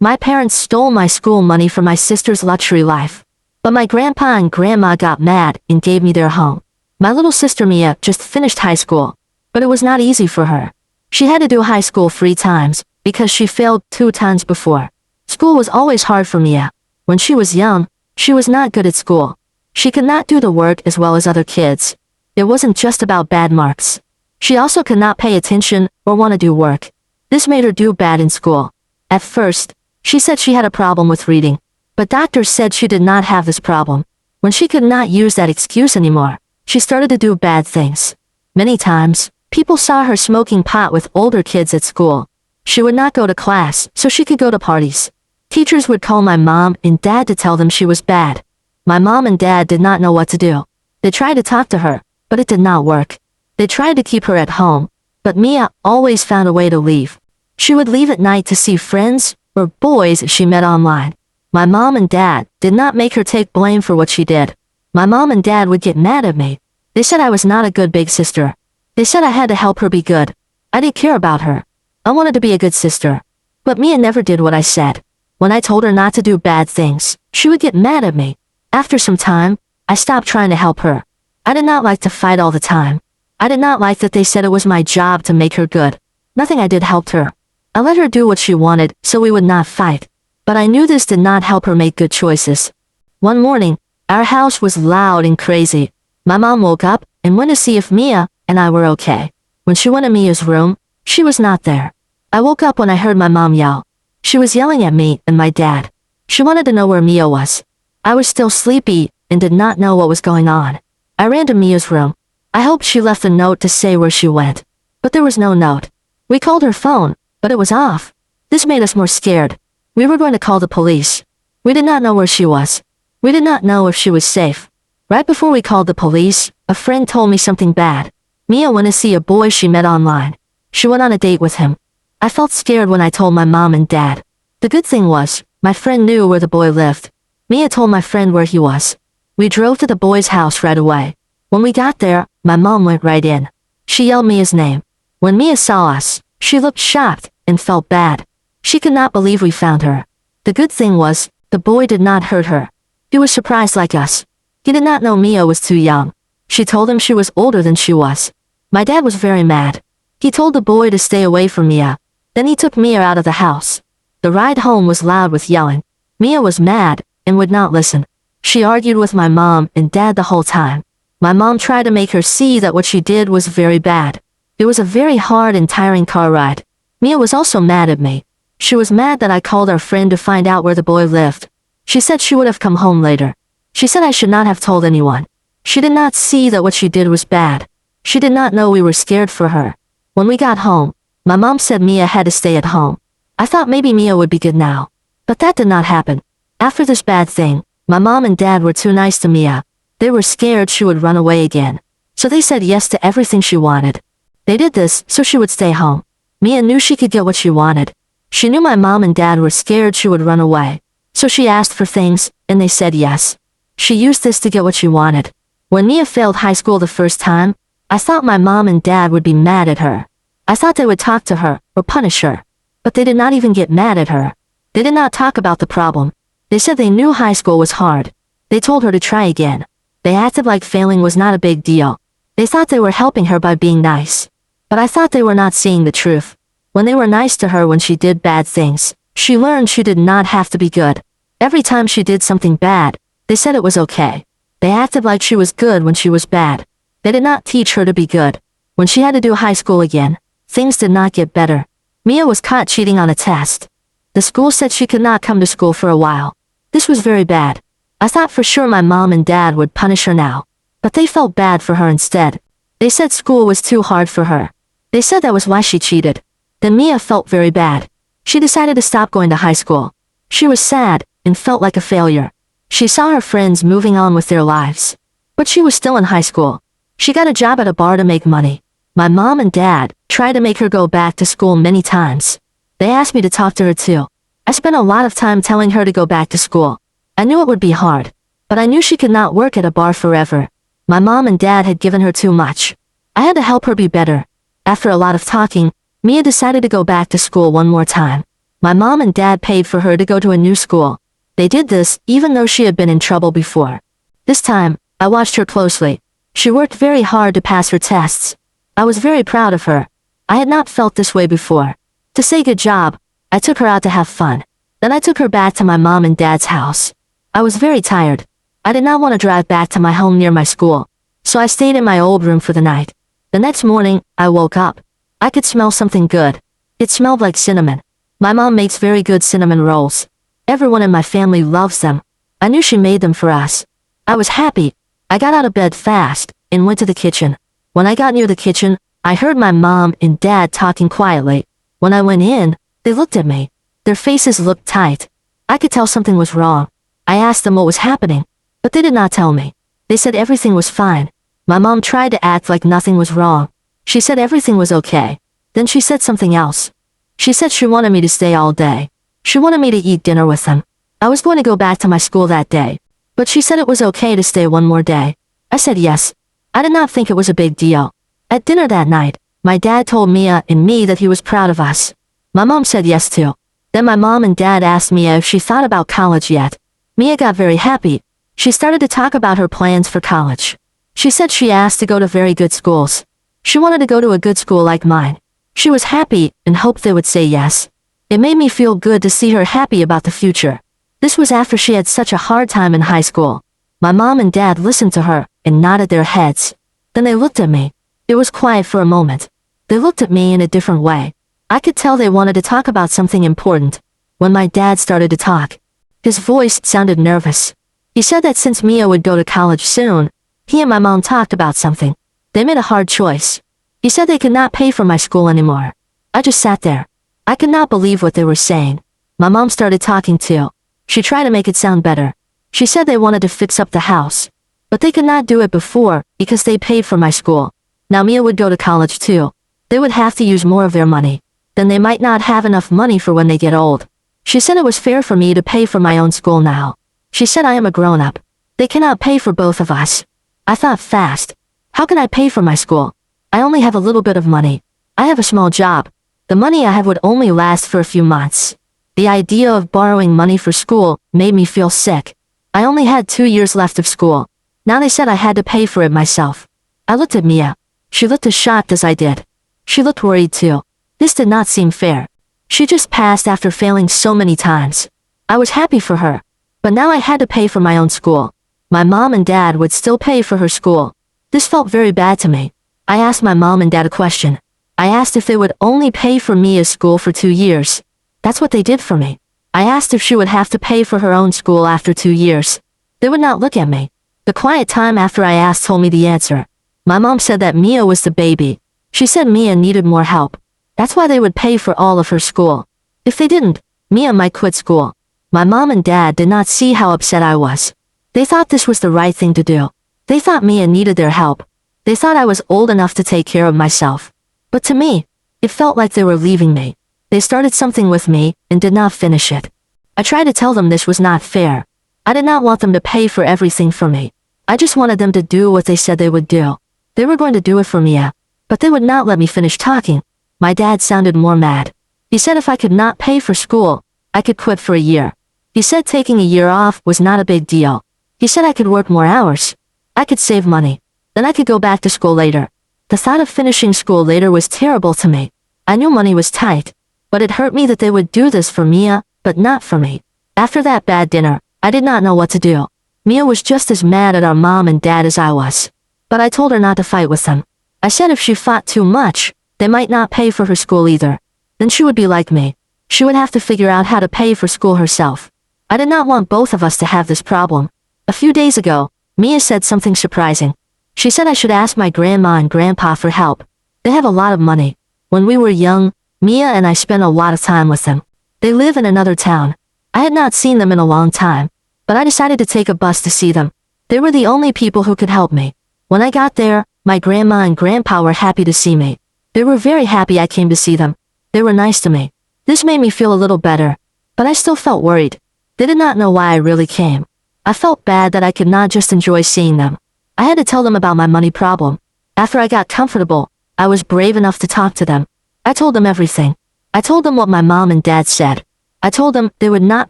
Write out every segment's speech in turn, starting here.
My parents stole my school money for my sister's luxury life. But my grandpa and grandma got mad and gave me their home. My little sister Mia just finished high school, but it was not easy for her. She had to do high school 3 times, because she failed 2 times before. School was always hard for Mia. When she was young, she was not good at school. She could not do the work as well as other kids. It wasn't just about bad marks. She also could not pay attention or want to do work. This made her do bad in school. At first, she said she had a problem with reading, but doctors said she did not have this problem. When she could not use that excuse anymore, she started to do bad things. Many times, people saw her smoking pot with older kids at school. She would not go to class so she could go to parties. Teachers would call my mom and dad to tell them she was bad. My mom and dad did not know what to do. They tried to talk to her, but it did not work. They tried to keep her at home, but Mia always found a way to leave. She would leave at night to see friends or boys she met online. My mom and dad did not make her take blame for what she did. My mom and dad would get mad at me. They said I was not a good big sister. They said I had to help her be good. I didn't care about her. I wanted to be a good sister. But Mia never did what I said. When I told her not to do bad things, she would get mad at me. After some time, I stopped trying to help her. I did not like to fight all the time. I did not like that they said it was my job to make her good. Nothing I did helped her. I let her do what she wanted so we would not fight. But I knew this did not help her make good choices. One morning, our house was loud and crazy. My mom woke up and went to see if Mia and I were okay. When she went to Mia's room, she was not there. I woke up when I heard my mom yell. She was yelling at me and my dad. She wanted to know where Mia was. I was still sleepy and did not know what was going on. I ran to Mia's room. I hoped she left a note to say where she went. But there was no note. We called her phone, but it was off. This made us more scared. We were going to call the police. We did not know where she was. We did not know if she was safe. Right before we called the police, a friend told me something bad. Mia went to see a boy she met online. She went on a date with him. I felt scared when I told my mom and dad. The good thing was, my friend knew where the boy lived. Mia told my friend where he was. We drove to the boy's house right away. When we got there, my mom went right in. She yelled Mia's name. When Mia saw us, she looked shocked and felt bad. She could not believe we found her. The good thing was, the boy did not hurt her. He was surprised like us. He did not know Mia was too young. She told him she was older than she was. My dad was very mad. He told the boy to stay away from Mia. Then he took Mia out of the house. The ride home was loud with yelling. Mia was mad and would not listen. She argued with my mom and dad the whole time. My mom tried to make her see that what she did was very bad. It was a very hard and tiring car ride. Mia was also mad at me. She was mad that I called our friend to find out where the boy lived. She said she would have come home later. She said I should not have told anyone. She did not see that what she did was bad. She did not know we were scared for her. When we got home, my mom said Mia had to stay at home. I thought maybe Mia would be good now. But that did not happen. After this bad thing, my mom and dad were too nice to Mia. They were scared she would run away again. So they said yes to everything she wanted. They did this so she would stay home. Mia knew she could get what she wanted. She knew my mom and dad were scared she would run away. So she asked for things, and they said yes. She used this to get what she wanted. When Mia failed high school the first time, I thought my mom and dad would be mad at her. I thought they would talk to her or punish her. But they did not even get mad at her. They did not talk about the problem. They said they knew high school was hard. They told her to try again. They acted like failing was not a big deal. They thought they were helping her by being nice. But I thought they were not seeing the truth. When they were nice to her when she did bad things, she learned she did not have to be good. Every time she did something bad, they said it was okay. They acted like she was good when she was bad. They did not teach her to be good. When she had to do high school again, things did not get better. Mia was caught cheating on a test. The school said she could not come to school for a while. This was very bad. I thought for sure my mom and dad would punish her now. But they felt bad for her instead. They said school was too hard for her. They said that was why she cheated. Then Mia felt very bad. She decided to stop going to high school. She was sad and felt like a failure. She saw her friends moving on with their lives. But she was still in high school. She got a job at a bar to make money. My mom and dad tried to make her go back to school many times. They asked me to talk to her too. I spent a lot of time telling her to go back to school. I knew it would be hard. But I knew she could not work at a bar forever. My mom and dad had given her too much. I had to help her be better. After a lot of talking, Mia decided to go back to school one more time. My mom and dad paid for her to go to a new school. They did this even though she had been in trouble before. This time, I watched her closely. She worked very hard to pass her tests. I was very proud of her. I had not felt this way before. To say good job, I took her out to have fun. Then I took her back to my mom and dad's house. I was very tired. I did not want to drive back to my home near my school, so I stayed in my old room for the night. The next morning, I woke up. I could smell something good. It smelled like cinnamon. My mom makes very good cinnamon rolls. Everyone in my family loves them. I knew she made them for us. I was happy. I got out of bed fast and went to the kitchen. When I got near the kitchen, I heard my mom and dad talking quietly. When I went in, they looked at me. Their faces looked tight. I could tell something was wrong. I asked them what was happening, but they did not tell me. They said everything was fine. My mom tried to act like nothing was wrong. She said everything was okay. Then she said something else. She said she wanted me to stay all day. She wanted me to eat dinner with them. I was going to go back to my school that day, but she said it was okay to stay one more day. I said yes. I did not think it was a big deal. At dinner that night, my dad told Mia and me that he was proud of us. My mom said yes too. Then my mom and dad asked Mia if she thought about college yet. Mia got very happy. She started to talk about her plans for college. She said she asked to go to very good schools. She wanted to go to a good school like mine. She was happy and hoped they would say yes. It made me feel good to see her happy about the future. This was after she had such a hard time in high school. My mom and dad listened to her and nodded their heads. Then they looked at me. It was quiet for a moment. They looked at me in a different way. I could tell they wanted to talk about something important. When my dad started to talk, his voice sounded nervous. He said that since Mia would go to college soon, he and my mom talked about something. They made a hard choice. He said they could not pay for my school anymore. I just sat there. I could not believe what they were saying. My mom started talking too. She tried to make it sound better. She said they wanted to fix up the house, but they could not do it before because they paid for my school. Now Mia would go to college too. They would have to use more of their money. Then they might not have enough money for when they get old. She said it was fair for me to pay for my own school now. She said I am a grown-up. They cannot pay for both of us. I thought fast. How can I pay for my school? I only have a little bit of money. I have a small job. The money I have would only last for a few months. The idea of borrowing money for school made me feel sick. I only had 2 years left of school. Now they said I had to pay for it myself. I looked at Mia. She looked as shocked as I did. She looked worried too. This did not seem fair. She just passed after failing so many times. I was happy for her. But now I had to pay for my own school. My mom and dad would still pay for her school. This felt very bad to me. I asked my mom and dad a question. I asked if they would only pay for Mia's school for 2 years. That's what they did for me. I asked if she would have to pay for her own school after 2 years. They would not look at me. The quiet time after I asked told me the answer. My mom said that Mia was the baby. She said Mia needed more help. That's why they would pay for all of her school. If they didn't, Mia might quit school. My mom and dad did not see how upset I was. They thought this was the right thing to do. They thought Mia needed their help. They thought I was old enough to take care of myself. But to me, it felt like they were leaving me. They started something with me and did not finish it. I tried to tell them this was not fair. I did not want them to pay for everything for me. I just wanted them to do what they said they would do. They were going to do it for Mia, but they would not let me finish talking. My dad sounded more mad. He said if I could not pay for school, I could quit for a year. He said taking a year off was not a big deal. He said I could work more hours. I could save money. Then I could go back to school later. The thought of finishing school later was terrible to me. I knew money was tight, but it hurt me that they would do this for Mia, but not for me. After that bad dinner, I did not know what to do. Mia was just as mad at our mom and dad as I was. But I told her not to fight with them. I said if she fought too much, they might not pay for her school either. Then she would be like me. She would have to figure out how to pay for school herself. I did not want both of us to have this problem. A few days ago, Mia said something surprising. She said I should ask my grandma and grandpa for help. They have a lot of money. When we were young, Mia and I spent a lot of time with them. They live in another town. I had not seen them in a long time, but I decided to take a bus to see them. They were the only people who could help me. When I got there, my grandma and grandpa were happy to see me. They were very happy I came to see them. They were nice to me. This made me feel a little better, but I still felt worried. They did not know why I really came. I felt bad that I could not just enjoy seeing them. I had to tell them about my money problem. After I got comfortable, I was brave enough to talk to them. I told them everything. I told them what my mom and dad said. I told them they would not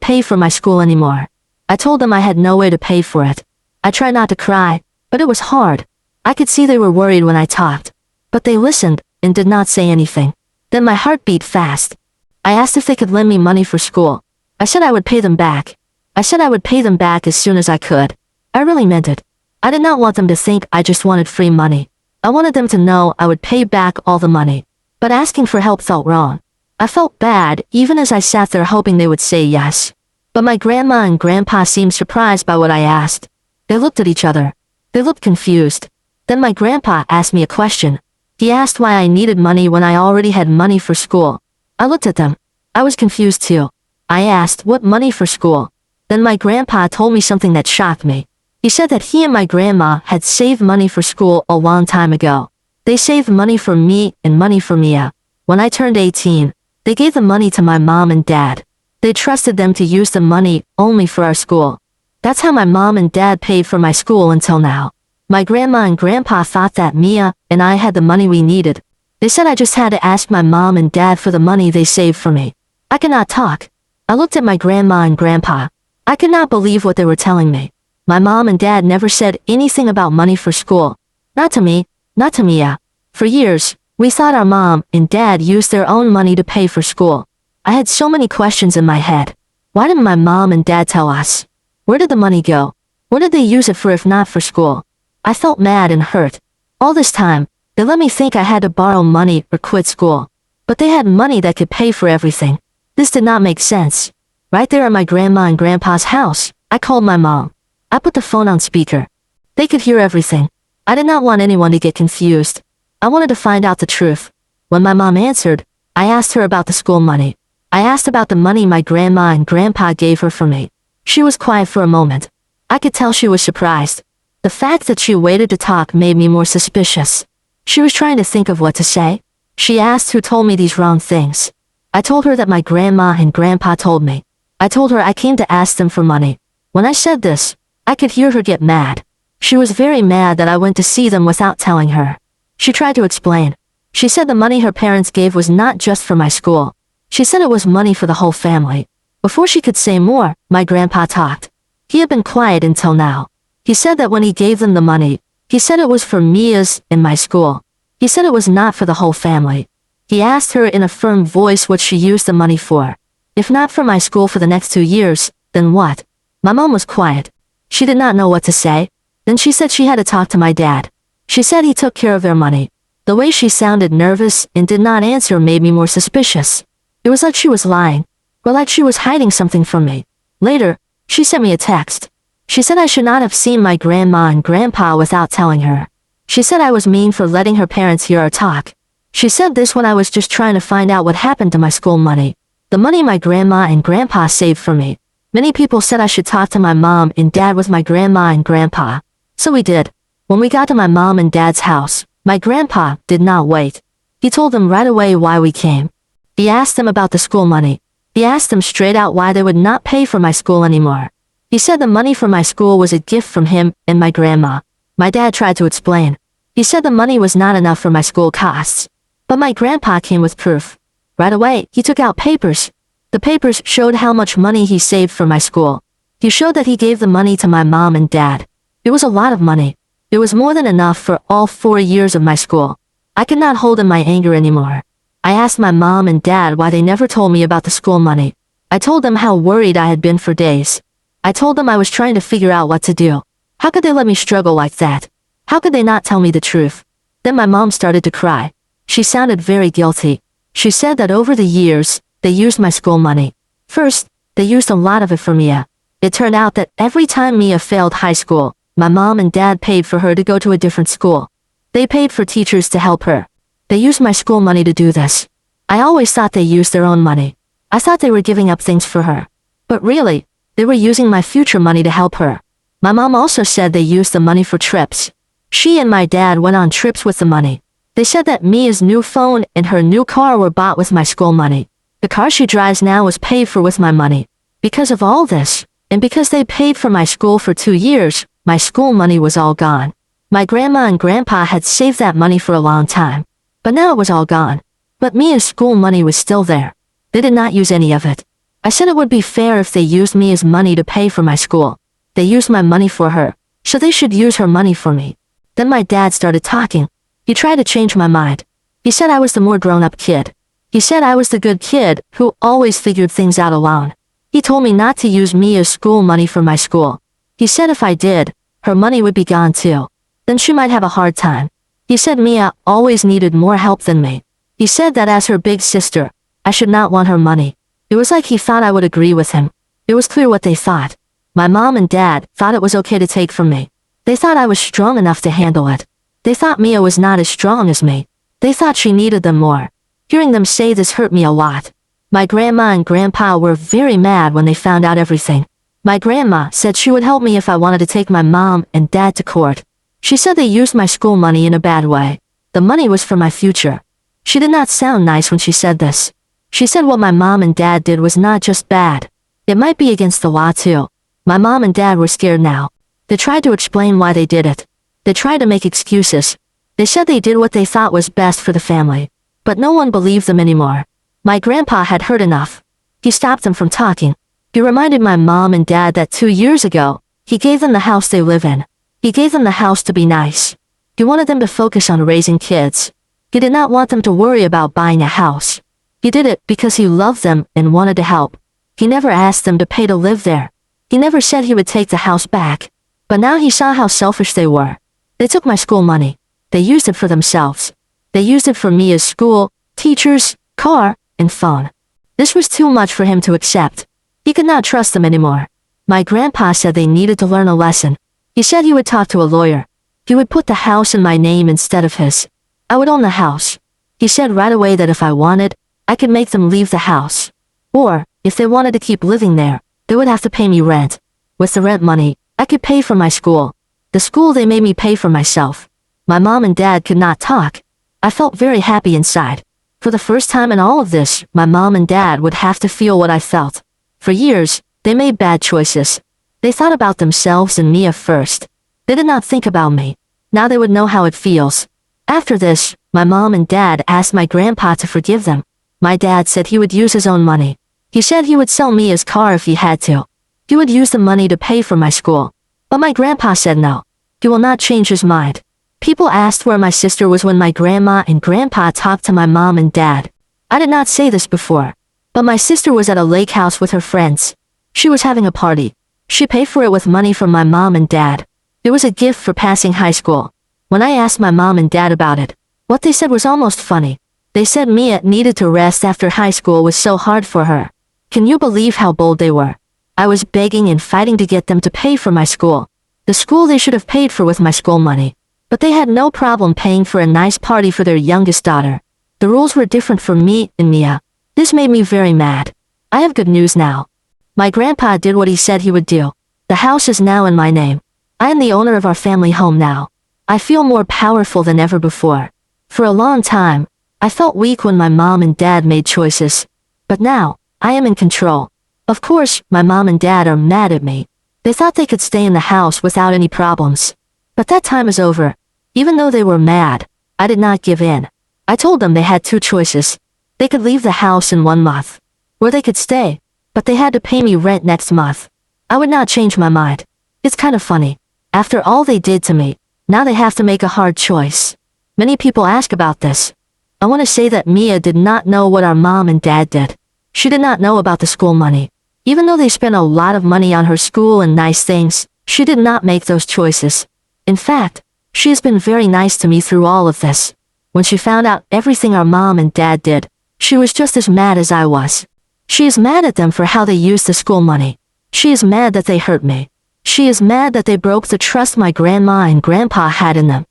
pay for my school anymore. I told them I had no way to pay for it. I tried not to cry, but it was hard. I could see they were worried when I talked. But they listened and did not say anything. Then my heart beat fast. I asked if they could lend me money for school. I said I would pay them back. I said I would pay them back as soon as I could. I really meant it. I did not want them to think I just wanted free money. I wanted them to know I would pay back all the money. But asking for help felt wrong. I felt bad even as I sat there hoping they would say yes. But my grandma and grandpa seemed surprised by what I asked. They looked at each other. They looked confused. Then my grandpa asked me a question. He asked why I needed money when I already had money for school. I looked at them. I was confused too. I asked, what money for school? Then my grandpa told me something that shocked me. He said that he and my grandma had saved money for school a long time ago. They saved money for me and money for Mia. When I turned 18, they gave the money to my mom and dad. They trusted them to use the money only for our school. That's how my mom and dad paid for my school until now. My grandma and grandpa thought that Mia and I had the money we needed. They said I just had to ask my mom and dad for the money they saved for me. I could not talk. I looked at my grandma and grandpa. I could not believe what they were telling me. My mom and dad never said anything about money for school. Not to me, not to Mia. For years, we thought our mom and dad used their own money to pay for school. I had so many questions in my head. Why didn't my mom and dad tell us? Where did the money go? What did they use it for if not for school? I felt mad and hurt. All this time, they let me think I had to borrow money or quit school. But they had money that could pay for everything. This did not make sense. Right there at my grandma and grandpa's house, I called my mom. I put the phone on speaker. They could hear everything. I did not want anyone to get confused. I wanted to find out the truth. When my mom answered, I asked her about the school money. I asked about the money my grandma and grandpa gave her for me. She was quiet for a moment. I could tell she was surprised. The fact that she waited to talk made me more suspicious. She was trying to think of what to say. She asked who told me these wrong things. I told her that my grandma and grandpa told me. I told her I came to ask them for money. When I said this, I could hear her get mad. She was very mad that I went to see them without telling her. She tried to explain. She said the money her parents gave was not just for my school. She said it was money for the whole family. Before she could say more, my grandpa talked. He had been quiet until now. He said that when he gave them the money, he said it was for Mia's and my school. He said it was not for the whole family. He asked her in a firm voice what she used the money for. If not for my school for the next 2 years, then what? My mom was quiet. She did not know what to say. Then she said she had to talk to my dad. She said he took care of their money. The way she sounded nervous and did not answer made me more suspicious. It was like she was lying, or like she was hiding something from me. Later, she sent me a text. She said I should not have seen my grandma and grandpa without telling her. She said I was mean for letting her parents hear our talk. She said this when I was just trying to find out what happened to my school money. The money my grandma and grandpa saved for me. Many people said I should talk to my mom and dad with my grandma and grandpa. So we did. When we got to my mom and dad's house, my grandpa did not wait. He told them right away why we came. He asked them about the school money. He asked them straight out why they would not pay for my school anymore. He said the money for my school was a gift from him and my grandma. My dad tried to explain. He said the money was not enough for my school costs. But my grandpa came with proof. Right away, he took out papers. The papers showed how much money he saved for my school. He showed that he gave the money to my mom and dad. It was a lot of money. It was more than enough for all 4 years of my school. I could not hold in my anger anymore. I asked my mom and dad why they never told me about the school money. I told them how worried I had been for days. I told them I was trying to figure out what to do. How could they let me struggle like that? How could they not tell me the truth? Then my mom started to cry. She sounded very guilty. She said that over the years, they used my school money. First, they used a lot of it for Mia. It turned out that every time Mia failed high school, my mom and dad paid for her to go to a different school. They paid for teachers to help her. They used my school money to do this. I always thought they used their own money. I thought they were giving up things for her. But really, they were using my future money to help her. My mom also said they used the money for trips. She and my dad went on trips with the money. They said that Mia's new phone and her new car were bought with my school money. The car she drives now was paid for with my money. Because of all this, and because they paid for my school for 2 years, my school money was all gone. My grandma and grandpa had saved that money for a long time. But now it was all gone. But Mia's school money was still there. They did not use any of it. I said it would be fair if they used me as money to pay for my school. They used my money for her, so they should use her money for me. Then my dad started talking. He tried to change my mind. He said I was the more grown-up kid. He said I was the good kid who always figured things out alone. He told me not to use me as school money for my school. He said if I did, her money would be gone too. Then she might have a hard time. He said Mia always needed more help than me. He said that as her big sister, I should not want her money. It was like he thought I would agree with him. It was clear what they thought. My mom and dad thought it was okay to take from me. They thought I was strong enough to handle it. They thought Mia was not as strong as me. They thought she needed them more. Hearing them say this hurt me a lot. My grandma and grandpa were very mad when they found out everything. My grandma said she would help me if I wanted to take my mom and dad to court. She said they used my school money in a bad way. The money was for my future. She did not sound nice when she said this. She said what my mom and dad did was not just bad. It might be against the law too. My mom and dad were scared now. They tried to explain why they did it. They tried to make excuses. They said they did what they thought was best for the family. But no one believed them anymore. My grandpa had heard enough. He stopped them from talking. He reminded my mom and dad that 2 years ago, he gave them the house they live in. He gave them the house to be nice. He wanted them to focus on raising kids. He did not want them to worry about buying a house. He did it because he loved them and wanted to help. He never asked them to pay to live there. He never said he would take the house back. But now he saw how selfish they were. They took my school money. They used it for themselves. They used it for me as school, teachers, car, and phone. This was too much for him to accept. He could not trust them anymore. My grandpa said they needed to learn a lesson. He said he would talk to a lawyer. He would put the house in my name instead of his. I would own the house. He said right away that if I wanted, I could make them leave the house. Or, if they wanted to keep living there, they would have to pay me rent. With the rent money, I could pay for my school. The school they made me pay for myself. My mom and dad could not talk. I felt very happy inside. For the first time in all of this, my mom and dad would have to feel what I felt. For years, they made bad choices. They thought about themselves and Mia first. They did not think about me. Now they would know how it feels. After this, my mom and dad asked my grandpa to forgive them. My dad said he would use his own money. He said he would sell Mia's car if he had to. He would use the money to pay for my school. But my grandpa said no. He will not change his mind. People asked where my sister was when my grandma and grandpa talked to my mom and dad. I did not say this before. But my sister was at a lake house with her friends. She was having a party. She paid for it with money from my mom and dad. It was a gift for passing high school. When I asked my mom and dad about it, what they said was almost funny. They said Mia needed to rest after high school was so hard for her. Can you believe how bold they were? I was begging and fighting to get them to pay for my school. The school they should have paid for with my school money. But they had no problem paying for a nice party for their youngest daughter. The rules were different for me and Mia. This made me very mad. I have good news now. My grandpa did what he said he would do. The house is now in my name. I am the owner of our family home now. I feel more powerful than ever before. For a long time, I felt weak when my mom and dad made choices. But now, I am in control. Of course, my mom and dad are mad at me. They thought they could stay in the house without any problems. But that time is over. Even though they were mad, I did not give in. I told them they had 2 choices. They could leave the house in 1 month. Or they could stay, but they had to pay me rent next month. I would not change my mind. It's kind of funny. After all they did to me, now they have to make a hard choice. Many people ask about this. I want to say that Mia did not know what our mom and dad did. She did not know about the school money. Even though they spent a lot of money on her school and nice things, she did not make those choices. In fact, she has been very nice to me through all of this. When she found out everything our mom and dad did, she was just as mad as I was. She is mad at them for how they used the school money. She is mad that they hurt me. She is mad that they broke the trust my grandma and grandpa had in them.